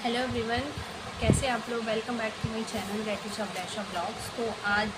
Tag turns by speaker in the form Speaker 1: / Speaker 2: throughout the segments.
Speaker 1: Hello everyone, कैसे आप लोग। Welcome back to my channel रेटिश ऑफ डैश ऑफ ब्लॉग्स। तो आज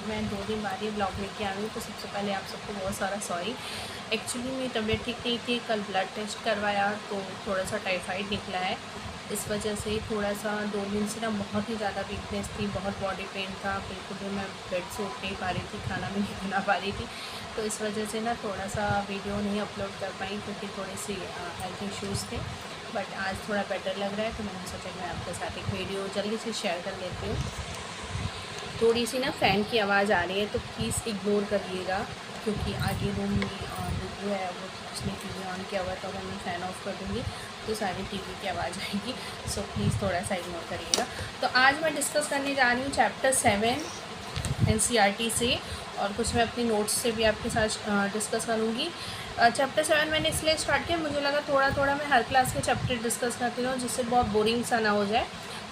Speaker 1: मैं 2 दिन बाद ये ब्लॉग लेके आ रही हूँ। तो सबसे पहले आप सबको बहुत सारा सॉरी। एक्चुअली मेरी तबीयत ठीक नहीं थी, कल ब्लड टेस्ट करवाया तो थोड़ा सा टाइफाइड निकला है। इस वजह से थोड़ा सा 2 दिन से ना बहुत ही ज़्यादा वीकनेस थी, बहुत बॉडी पेन था, बिल्कुल भी मैं बेड से उठ नहीं पा रही थी, खाना भी नहीं बना पा रही थी। तो इस वजह से ना थोड़ा सा वीडियो नहीं अपलोड कर पाई क्योंकि थोड़ी सी हेल्थ इश्यूज़ थे। बट आज थोड़ा बेटर लग रहा है तो मैंने सोचा कि मैं आपके साथ एक वीडियो जल्दी से शेयर कर लेती हूँ। थोड़ी सी ना फ़ैन की आवाज़ आ रही है तो प्लीज़ इग्नोर करिएगा, क्योंकि आगे रूम में जो है वो उसने टीवी ऑन किया हुआ, तो अगर मैं फ़ैन ऑफ कर दूँगी तो सारी टीवी की आवाज़ आएगी। सो प्लीज़ थोड़ा सा इग्नोर करिएगा। तो आज मैं डिस्कस करने जा रही हूँ चैप्टर 7 NCERT से, और कुछ मैं अपनी नोट्स से भी आपके साथ डिस्कस करूँगी। चैप्टर 7 मैंने इसलिए स्टार्ट किया, मुझे लगा थोड़ा थोड़ा मैं हर क्लास के चैप्टर डिस्कस करती रहूँ जिससे बहुत बोरिंग सा ना हो जाए।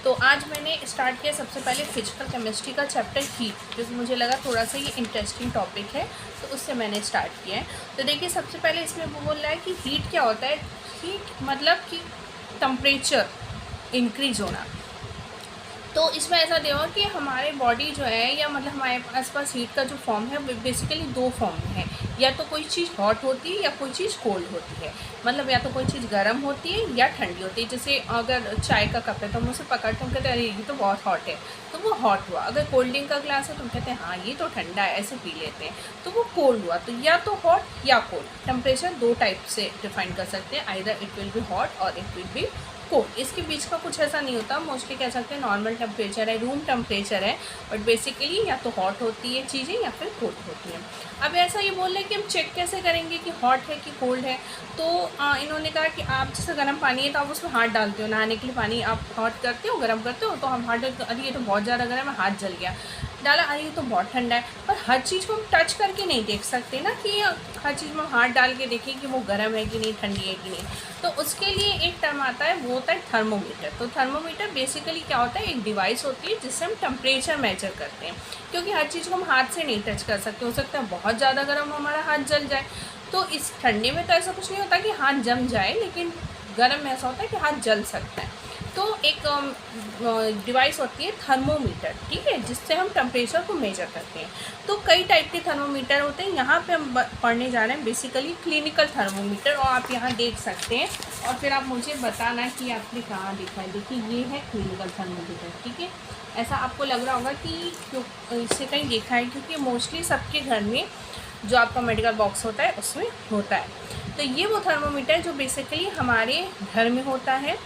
Speaker 1: तो आज मैंने स्टार्ट किया सबसे पहले फिजिकल केमिस्ट्री का चैप्टर हीट, क्योंकि मुझे लगा थोड़ा सा ये इंटरेस्टिंग टॉपिक है, तो उससे मैंने स्टार्ट किया है। तो देखिए, सबसे पहले इसमें वो बोल रहा है कि हीट क्या होता है। हीट मतलब कि टेम्परेचर इंक्रीज होना। तो इसमें ऐसा देखो कि हमारे बॉडी जो है, या मतलब हमारे आसपास हीट का जो फॉर्म है वो बेसिकली 2 फॉर्म में है। या तो कोई चीज़ हॉट होती है या कोई चीज़ कोल्ड होती है। मतलब या तो कोई चीज़ गर्म होती है या ठंडी होती है। जैसे अगर चाय का कप है तो हम उसे पकड़ते हम कहते हैं अरे ये तो बहुत हॉट है, तो वो हॉट हुआ। अगर कोल्ड ड्रिंक का ग्लास है तो हम कहते हैं हाँ ये तो ठंडा है, ऐसे पी लेते हैं, तो वो कोल्ड हुआ। तो या तो हॉट या कोल्ड। टेम्परेचर 2 टाइप से डिफाइन कर सकते हैं, either it will be hot और इट विल बी कोल्ड। इसके बीच का कुछ ऐसा नहीं होता। मोस्टली कह सकते हैं नॉर्मल टेम्परेचर है, रूम टेम्परेचर है, बट बेसिकली या तो हॉट होती है चीज़ें या फिर कोल्ड होती हैं। अब ऐसा ये बोल रहे हैं कि हम चेक कैसे करेंगे कि हॉट है कि कोल्ड है। तो इन्होंने कहा कि आप जैसे गर्म पानी है तो आप उसमें हाथ डालते हो, नहाने के लिए पानी आप हॉट करते हो, गर्म करते हो, तो हम हाथ डालते हो, अरे ये तो बहुत ज़्यादा गर्म है, हाथ जल गया, डाला, अरे ये तो बहुत ठंडा है। पर हर चीज़ को हम टच करके नहीं देख सकते ना, कि हर चीज़ में हाथ डाल के देखें कि वो गर्म है कि नहीं, ठंडी है कि नहीं। तो उसके लिए एक टर्म आता है, वो होता है थर्मोमीटर। तो थर्मोमीटर बेसिकली क्या होता है, एक डिवाइस होती है जिससे हम टेम्परेचर मेजर करते हैं, क्योंकि हर चीज़ को हम हाथ से नहीं टच कर सकते। हो सकता है बहुत ज़्यादा गर्म हमारा हाथ जल जाए। तो इस ठंडे में तो ऐसा कुछ नहीं होता कि हाथ जम जाए, लेकिन गर्म में ऐसा होता है कि हाथ जल सकता है। तो एक डिवाइस होती है थर्मोमीटर, ठीक है, जिससे हम टेम्परेचर को मेजर करते हैं। तो कई टाइप के थर्मोमीटर होते हैं। यहाँ पे हम पढ़ने जा रहे हैं बेसिकली क्लिनिकल थर्मोमीटर, और आप यहाँ देख सकते हैं और फिर आप मुझे बताना कि आपने कहाँ देखा है। देखिए, ये है क्लिनिकल थर्मोमीटर, ठीक है। ऐसा आपको लग रहा होगा कि क्यों इससे कहीं देखा है, क्योंकि मोस्टली सबके घर में जो आपका मेडिकल बॉक्स होता है उसमें होता है। तो ये वो थर्मोमीटर है जो बेसिकली हमारे घर में होता है।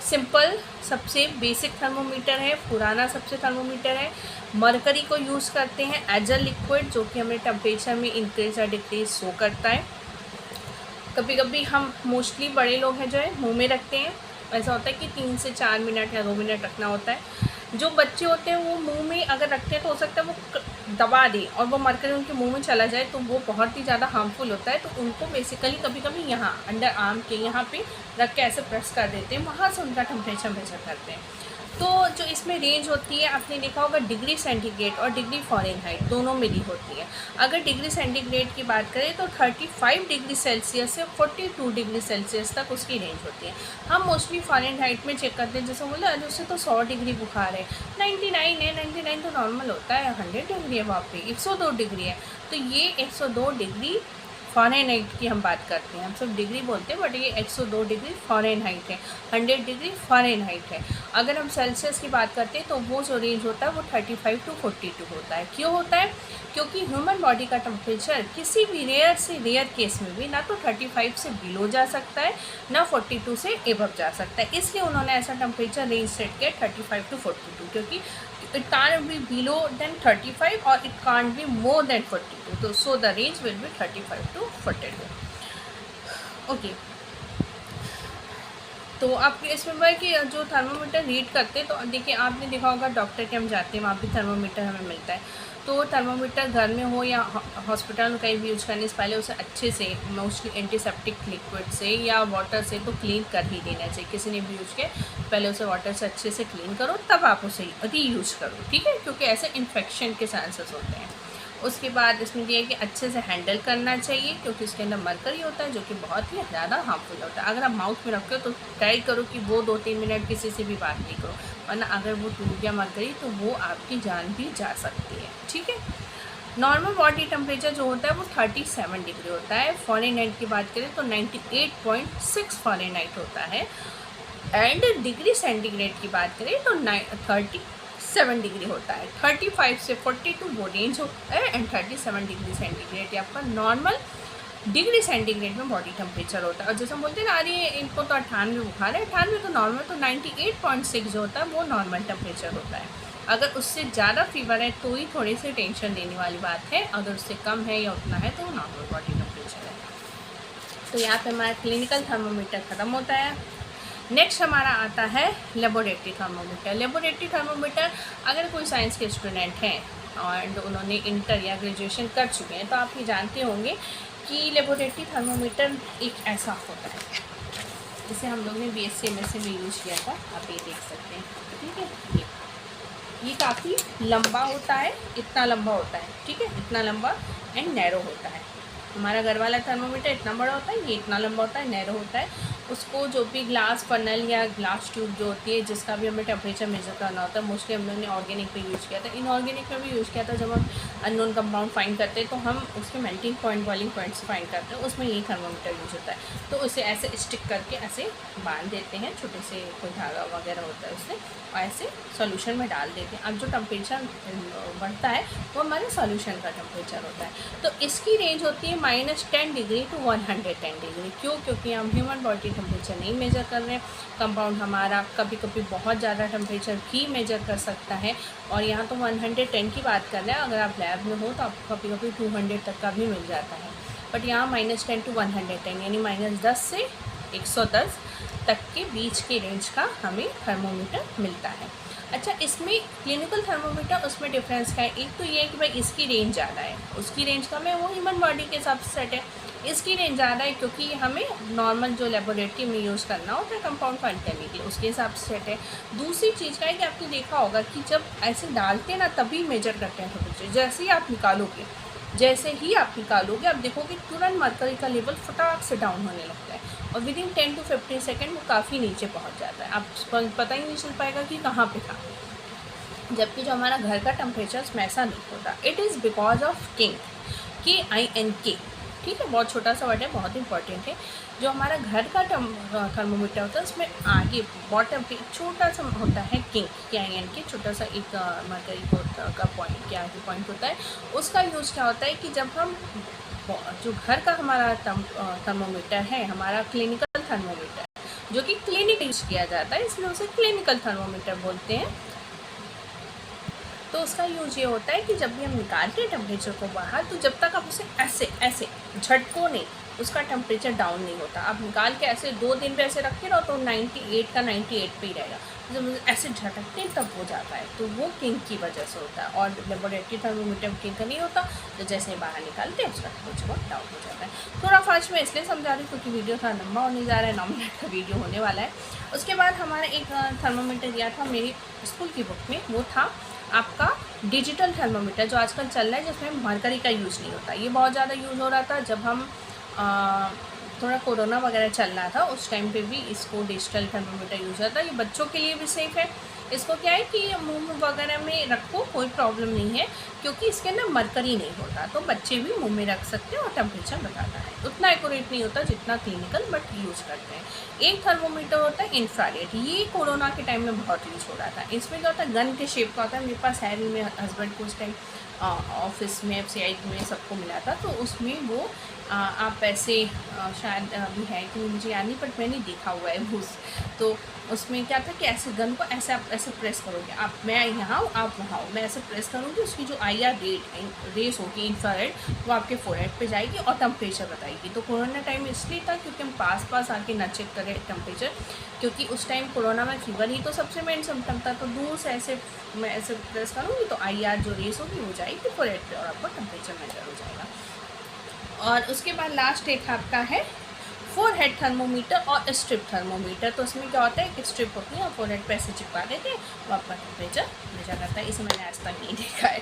Speaker 1: सिंपल सबसे बेसिक थर्मोमीटर है, पुराना सबसे थर्मोमीटर है। मरकरी को यूज़ करते हैं एज अ लिक्विड, जो कि हमें टेम्परेचर में इंक्रीज या डिक्रीज शो करता है। कभी कभी हम मोस्टली बड़े लोग हैं जो है मुंह में रखते हैं। ऐसा होता है कि 3 से 4 मिनट या 2 मिनट रखना होता है। जो बच्चे होते हैं वो मुंह में अगर रखते हैं तो हो सकता है वो दबा दे और वो मरकरी उनके मुंह में चला जाए, तो वो बहुत ही ज़्यादा हार्मफुल होता है। तो उनको बेसिकली कभी कभी यहाँ अंडर आर्म के यहाँ पे रख के ऐसे प्रेस कर देते हैं, वहाँ से उनका टेम्परेचर मेजर करते हैं। तो जो इसमें रेंज होती है, आपने देखा होगा डिग्री सेंटीग्रेड और डिग्री फ़ारेनहाइट दोनों में दी होती है। अगर डिग्री सेंटीग्रेड की बात करें तो 35 डिग्री सेल्सियस से 42 डिग्री सेल्सियस तक उसकी रेंज होती है। हम मोस्टली फ़ारेनहाइट में चेक करते हैं, जैसे बोले अरे उससे तो 100 डिग्री बुखार है, 99 है, 99 तो नॉर्मल होता है, 100 डिग्री है वहाँ पे, 102 डिग्री है। तो ये 102 डिग्री फ़ारेनहाइट की हम बात करते हैं। हम सब डिग्री बोलते हैं, बट ये 102 डिग्री फ़ारेनहाइट है, 100 डिग्री फ़ारेनहाइट है। अगर हम सेल्सियस की बात करते हैं तो वो जो रेंज होता है वो 35 टू 42 होता है। क्यों होता है? क्योंकि ह्यूमन बॉडी का टेम्परेचर किसी भी रेयर से रेयर केस में भी ना तो 35 से बिलो जा सकता है, ना 42 से एबव जा सकता है। इसलिए उन्होंने ऐसा टेम्परेचर रेंज सेट किया 35 टू 42, क्योंकि it can't be below than 35 or it can't be more than 42. So the range will be 35 to 42. Okay. तो आप इसमें भाई कि जो थर्मोमीटर रीड करते हैं, तो देखिए आपने देखा होगा डॉक्टर के हम जाते हैं वहाँ पे थर्मोमीटर हमें मिलता है। तो थर्मोमीटर घर में हो या हॉस्पिटल में कहीं भी यूज करने से पहले उसे अच्छे से मोस्टली एंटीसेप्टिक लिक्विड से या वाटर से तो क्लीन कर ही देना चाहिए। किसी ने भी यूज किया पहले उसे वाटर से अच्छे से क्लीन करो, तब आप उसे रीयूज करो, ठीक है, क्योंकि ऐसे इन्फेक्शन के चांसेस होते हैं। उसके बाद इसमें दिया है कि अच्छे से हैंडल करना चाहिए, क्योंकि इसके अंदर मरकरी होता है जो कि बहुत ही ज़्यादा हार्मफुल होता है। अगर आप माउथ में रखते हो तो ट्राई करो कि वो 2-3 मिनट किसी से भी बात नहीं करो, वरना अगर वो टूट गया मरकरी तो वो आपकी जान भी जा सकती है। ठीक है। नॉर्मल बॉडी टेम्परेचर जो होता है वो 37 डिग्री होता है। फ़ारेनहाइट की बात करें तो 98.6 फ़ारेनहाइट होता है। एंड डिग्री सेंटीग्रेड की बात करें तो 37 डिग्री होता है। 35 से 42 वो रेंज होता है एंड 37 डिग्री सेंटीग्रेड ये आपका नॉर्मल डिग्री सेंटीग्रेड में बॉडी टेम्परेचर होता है। और जैसे हम बोलते हैं ना, अरे इनको तो 98 बुखार है, 98 तो नॉर्मल, तो 98.6 जो होता है वो नॉर्मल टेम्परेचर होता है। अगर उससे ज़्यादा फीवर है तो ही थोड़ी सी टेंशन लेने वाली बात है, अगर उससे कम है या उतना है तो वो नॉर्मल बॉडी टेम्परेचर है। तो यहाँ पे हमारा क्लिनिकल थर्मोमीटर ख़त्म होता है। नेक्स्ट हमारा आता है लेबोरेटरी थर्मोमीटर। लेबोरेटरी थर्मोमीटर, अगर कोई साइंस के स्टूडेंट हैं और उन्होंने इंटर या ग्रेजुएशन कर चुके हैं तो आप ये जानते होंगे कि लेबोरेटरी थर्मोमीटर एक ऐसा होता है जिसे हम लोग ने BSc MSc में यूज़ किया था। आप ये देख सकते हैं। ठीक है, ये काफ़ी लंबा होता है, इतना लंबा होता है। ठीक है, इतना लंबा एंड नैरो होता है। हमारा घर वाला थर्मोमीटर इतना बड़ा होता है, ये इतना लंबा होता है, नैरो होता है। उसको जो भी ग्लास फनल या ग्लास ट्यूब जो होती है जिसका भी हमें टेम्परेचर मेजर करना होता है, मोस्टली हम लोगों ने ऑर्गेनिक पे यूज़ किया था। इनऑर्गेनिक में भी यूज़ किया था। जब हम अननोन कंपाउंड फाइंड करते हैं तो हम उसके मेल्टिंग पॉइंट, बॉइलिंग पॉइंट से फाइंड करते हैं, उसमें यही थर्मोमीटर यूज़ होता है। तो उसे ऐसे स्टिक करके ऐसे बांध देते हैं, छोटे से कोई धागा वगैरह होता है उससे, और ऐसे सॉल्यूशन में डाल देते हैं। अब जो टेम्परेचर बढ़ता है वो हमारे सॉल्यूशन का टेम्परेचर होता है। तो इसकी रेंज होती है -10 डिग्री टू 110 डिग्री। क्यों? क्योंकि हम ह्यूमन बॉडी टेम्परेचर नहीं मेजर कर रहे हैं। कंपाउंड हमारा कभी कभी बहुत ज़्यादा टेम्परेचर भी मेजर कर सकता है, और यहाँ तो 110 की बात कर रहे हैं। अगर आप लैब में हो तो आपको कभी कभी 200 तक का भी मिल जाता है, बट यहाँ -10 टू 110 यानी -10 से 110 तक के बीच के रेंज का हमें थर्मोमीटर मिलता है। अच्छा, इसमें क्लिनिकल थर्मोमीटर उसमें डिफरेंस क्या है? एक तो ये है कि भाई इसकी रेंज ज़्यादा है, उसकी रेंज कम है, वो ह्यूमन बॉडी के हिसाब से सेट है। इसकी रेंज ज़्यादा है क्योंकि हमें नॉर्मल जो लेबोरेटरी में यूज़ करना होता है कंपाउंड फाइंड करने के लिए, उसके हिसाब से सेट है। दूसरी चीज़ क्या है कि आपने देखा होगा कि जब ऐसे डालते हैं ना तभी मेजर करते हैं टेम्परेचर। जैसे ही आप निकालोगे आप देखोगे तुरंत मरकरी का लेवल फटाक से डाउन होने लगता है, और विदिन 10 टू 15 सेकेंड वो काफ़ी नीचे पहुंच जाता है। आप पता ही नहीं चल पाएगा कि कहाँ पे था। जबकि जो हमारा घर का टेम्परेचर उसमें ऐसा नहीं होता। It is because of king, KINK। ठीक है, बहुत छोटा सा वर्ड है, बहुत इंपॉर्टेंट है। जो हमारा घर का थर्मोमीटर होता है उसमें आगे बॉटम पे छोटा सा होता है किंग, KINK, छोटा सा एक मरकरी का पॉइंट के आगे पॉइंट होता है। उसका यूज़ क्या होता है कि जब हम जो घर का हमारा थर्मोमीटर है, हमारा क्लिनिकल थर्मोमीटर जो कि क्लिनिक यूज़ किया जाता है, इसलिए उसे क्लिनिकल थर्मोमीटर बोलते हैं। तो उसका यूज ये होता है कि जब भी हम निकालते हैं टेम्परेचर को बाहर, तो जब तक आप उसे ऐसे ऐसे झटको नहीं, उसका टेम्परेचर डाउन नहीं होता। आप निकाल के ऐसे 2 दिन पे ऐसे रखे रहो तो 98 का 98 पे ही रहेगा। जब ऐसे झटकते हैं तब हो जाता है, तो वो किंग की वजह से होता है। और लेबोरेटरी थर्मोमीटर किंग का नहीं होता, तो जैसे ही बाहर निकालते हैं उसका टेम्परेचर डाउन हो जाता है। थोड़ा फास्ट मैं इसलिए समझा रही हूँ क्योंकि वीडियो थोड़ा लंबा होने जा रहा है, 9 मिनट का वीडियो होने वाला है। उसके बाद हमारा एक थर्मोमीटर दिया था मेरी स्कूल की बुक में, वो था आपका डिजिटल थर्मोमीटर जो आजकल चल रहा है, जिसमें मरकरी का यूज़ नहीं होता। ये बहुत ज़्यादा यूज़ हो रहा था जब हम थोड़ा कोरोना वगैरह चल रहा था, उस टाइम पे भी इसको डिजिटल थर्मोमीटर यूज़ होता है। ये बच्चों के लिए भी सेफ़ है। इसको क्या है कि मुंह वगैरह में रखो, कोई प्रॉब्लम नहीं है, क्योंकि इसके अंदर मरकरी नहीं होता, तो बच्चे भी मुंह में रख सकते हैं और टेम्परेचर बताता है। उतना एक्यूरेट नहीं होता जितना क्लिनिकल, बट यूज़ करते हैं। एक थर्मोमीटर होता है इंफ्रारेड, ये कोरोना के टाइम में बहुत यूज़ हो रहा था। इसमें क्या होता है, गन के शेप का होता है। मेरे पास है भी, मेरे हस्बैंड को उस टाइम ऑफिस में FCI में सबको मिला था, तो उसमें वो आप ऐसे शायद अभी है कि मुझे याद नहीं, बट मैंने देखा हुआ है वो। तो उसमें क्या था कि ऐसे गन को ऐसे आप ऐसे प्रेस करोगे, आप मैं यहाँ हूँ आप वहाँ हो, मैं ऐसे प्रेस करूँगी, उसकी जो IR रेस होगी इंफ्रारेड, वो आपके फोरहेड पे जाएगी और टेम्परेचर बताएगी। तो कोरोना टाइम इसलिए था क्योंकि हम पास आके ना चेक करें टेम्परेचर, क्योंकि उस टाइम कोरोना में फीवर ही तो सबसे मेन सिम्टम था। तो दूर से ऐसे मैं ऐसे प्रेस करूँगी तो IR जो रेस होगी वो जाएगी फोरहेड पे और आपको टेम्परेचर मेजर हो जाएगा। और उसके बाद लास्ट एक आपका है फोरहेड थर्मोमीटर और स्ट्रिप थर्मोमीटर। तो उसमें क्या होता है, एक स्ट्रिप होती है और फोरहेड पे ऐसे चिपका देते हैं, वो आपका टेम्परेचर मेजर करता है। इसे मैंने आज तक नहीं देखा है,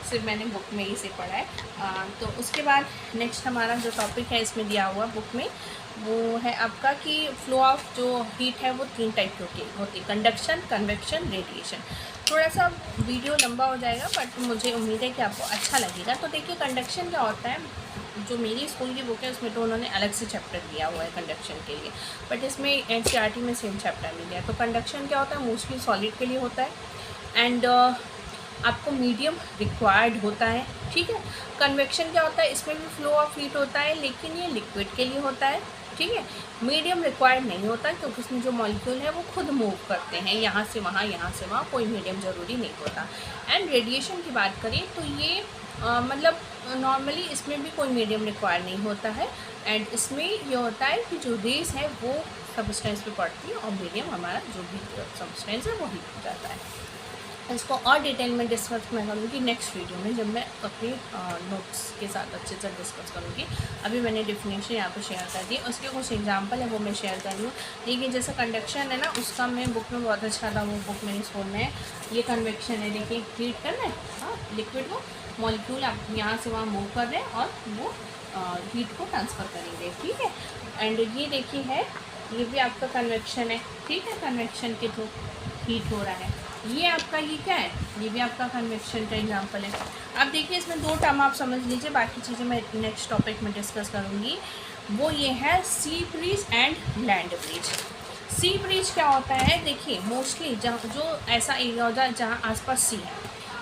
Speaker 1: सिर्फ मैंने बुक में ही से पढ़ा है। तो उसके बाद नेक्स्ट हमारा जो टॉपिक है इसमें दिया हुआ बुक में, वो है आपका कि फ्लो ऑफ जो हीट है वो 3 टाइप की होती है, कंडक्शन, कन्वेक्शन, रेडिएशन। थोड़ा सा वीडियो लंबा हो जाएगा बट मुझे उम्मीद है कि आपको अच्छा लगेगा। तो देखिए कंडक्शन क्या होता है, जो मेरी स्कूल की बुक है उसमें तो उन्होंने अलग से चैप्टर दिया हुआ है कंडक्शन के लिए, बट इसमें एनसीईआरटी में सेम चैप्टर मिल गया। तो कंडक्शन क्या होता है, मोस्टली सॉलिड के लिए होता है एंड आपको मीडियम रिक्वायर्ड होता है, ठीक है। कन्वेक्शन क्या होता है, इसमें भी फ्लो ऑफ हीट होता है लेकिन ये लिक्विड के लिए होता है, ठीक है। मीडियम रिक्वायर्ड नहीं होता क्योंकि उसमें जो मॉलिक्यूल है वो खुद मूव करते हैं, यहाँ से वहाँ, यहाँ से वहाँ, कोई मीडियम ज़रूरी नहीं होता। एंड रेडिएशन की बात करें तो ये मतलब नॉर्मली इसमें भी कोई मीडियम रिक्वायर नहीं होता है एंड इसमें ये होता है कि जो रेस है वो सबस्टेंस पे पड़ती है और मीडियम हमारा जो भी सबस्टेंस है वो हीट हो जाता है। इसको और डिटेल में डिस्कस मैं करूँगी नेक्स्ट वीडियो में, जब मैं अपने नोट्स के साथ अच्छे से डिस्कस करूँगी। अभी मैंने डिफिनेशन यहाँ पे शेयर कर दी, उसके कुछ एग्जांपल है वो मैं शेयर कर रही हूँ। देखिए जैसे कंडक्शन है ना, उसका मैं बुक में बहुत अच्छा था, वो बुक मेरे स्कूल में है। ये कन्वेक्शन है, देखिए हीट करना है, हाँ लिक्विड को, मॉलिक्यूल आप यहाँ से वहाँ मूव कर रहे हैं और वो हीट को ट्रांसफ़र करेंगे, ठीक है। एंड ये देखिए है, ये भी आपका कन्वेक्शन है, ठीक है, कन्वेक्शन के थ्रू हीट हो रहा है। ये आपका ये क्या है, ये भी आपका कन्वेक्शन का एग्जांपल है। अब देखिए इसमें 2 टर्म आप समझ लीजिए, बाकी चीज़ें मैं नेक्स्ट टॉपिक में डिस्कस करूँगी। वो ये है sea breeze and land breeze. Sea breeze क्या होता है, देखिए मोस्टली जहाँ जो ऐसा एरिया होता है जहाँ आसपास सी है,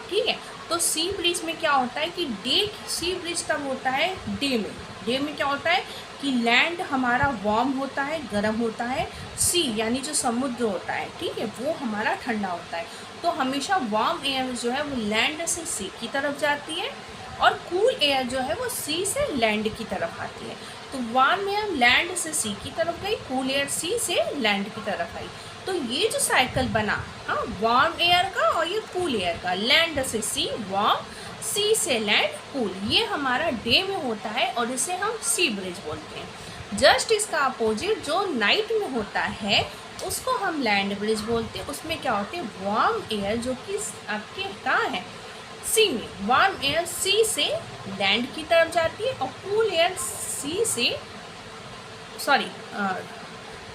Speaker 1: ठीक है। तो सी ब्रीज में क्या होता है कि सी ब्रीज कब होता है, डे में क्या होता है कि लैंड हमारा वार्म होता है, गर्म होता है, सी यानी जो समुद्र होता है, ठीक है, वो हमारा ठंडा होता है। तो हमेशा वार्म एयर जो है वो लैंड से सी की तरफ जाती है और कूल एयर जो है वो सी से लैंड की तरफ आती है। तो वार्म एयर लैंड से सी की तरफ गई, कूल एयर सी से लैंड की तरफ आई। तो ये जो साइकिल बना, हाँ, वार्म एयर का और ये कूल एयर का, लैंड से सी वार्म, सी से लैंड कूल, ये हमारा डे में होता है और इसे हम सी ब्रिज बोलते हैं। जस्ट इसका अपोजिट जो नाइट में होता है उसको हम लैंड ब्रिज बोलते हैं। उसमें क्या होते हैं, वार्म एयर जो कि आपके कहाँ है, सी में, वार्म एयर सी से लैंड की तरफ जाती है और कूल एयर सी से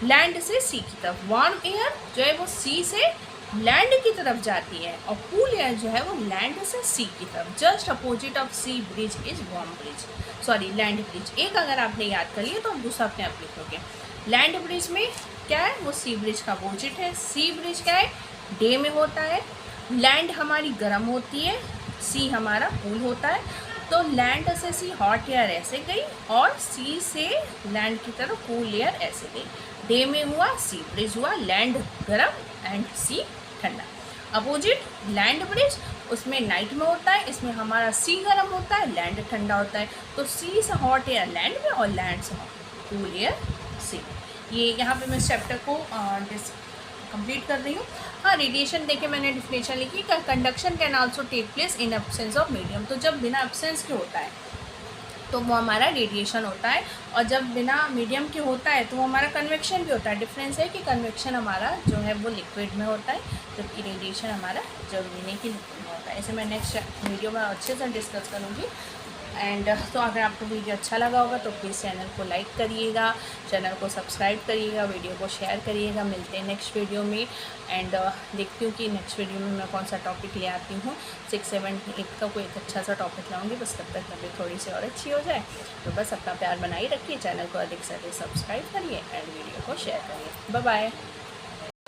Speaker 1: लैंड से सी की तरफ। वार्म एयर जो है वो सी से लैंड की तरफ जाती है और कूल एयर जो है वो लैंड से सी की तरफ। Just opposite of sea breeze is warm breeze, land breeze. एक अगर आपने याद कर लिया तो दूसरा अपने आप लिखोगे। लैंड ब्रिज में क्या है, वो सी ब्रिज का अपोजिट है। सी ब्रिज क्या है, डे में होता है, लैंड हमारी गर्म होती है, सी हमारा कूल होता है। तो लैंड से सी हॉट एयर ऐसे गई और सी से लैंड की तरफ कूल एयर ऐसे गई। डे में हुआ सी ब्रिज हुआ, लैंड गर्म एंड सी ठंडा। अपोजिट लैंड ब्रिज, उसमें नाइट में होता है, इसमें हमारा सी गर्म होता है, लैंड ठंडा होता है। तो सी से हॉट एयर लैंड में और लैंड से कूल एयर सी। ये यहाँ पे मैं इस चैप्टर को कंप्लीट कर रही हूँ। हाँ, रेडिएशन देखे मैंने डिफिनेशन लिखी, conduction can also take place in absence of medium. तो जब बिना एब्सेंस के होता है तो वो हमारा रेडिएशन होता है, और जब बिना मीडियम के होता है तो वो हमारा कन्वेक्शन भी होता है। डिफरेंस है कि कन्वेक्शन हमारा जो है वो लिक्विड में होता है, जबकि रेडिएशन हमारा जरूरी नहीं कि लिक्विड में होता है। इसे मैं नेक्स्ट वीडियो में अच्छे से डिस्कस करूँगी। एंड तो अगर आपको वीडियो अच्छा लगा होगा तो प्लीज़ चैनल को लाइक करिएगा, चैनल को सब्सक्राइब करिएगा, वीडियो को शेयर करिएगा। मिलते हैं नेक्स्ट वीडियो में। एंड देखती हूँ कि नेक्स्ट वीडियो में मैं कौन सा टॉपिक ले आती हूँ। 6, 7, 8 का कोई एक अच्छा सा टॉपिक लाऊंगी, बस तब तक तबीयत थोड़ी सी और अच्छी हो जाए। तो बस अपना प्यार बनाए रखिए, चैनल को अधिक से अधिक सब्सक्राइब करिए एंड वीडियो को शेयर करिए। Bye bye.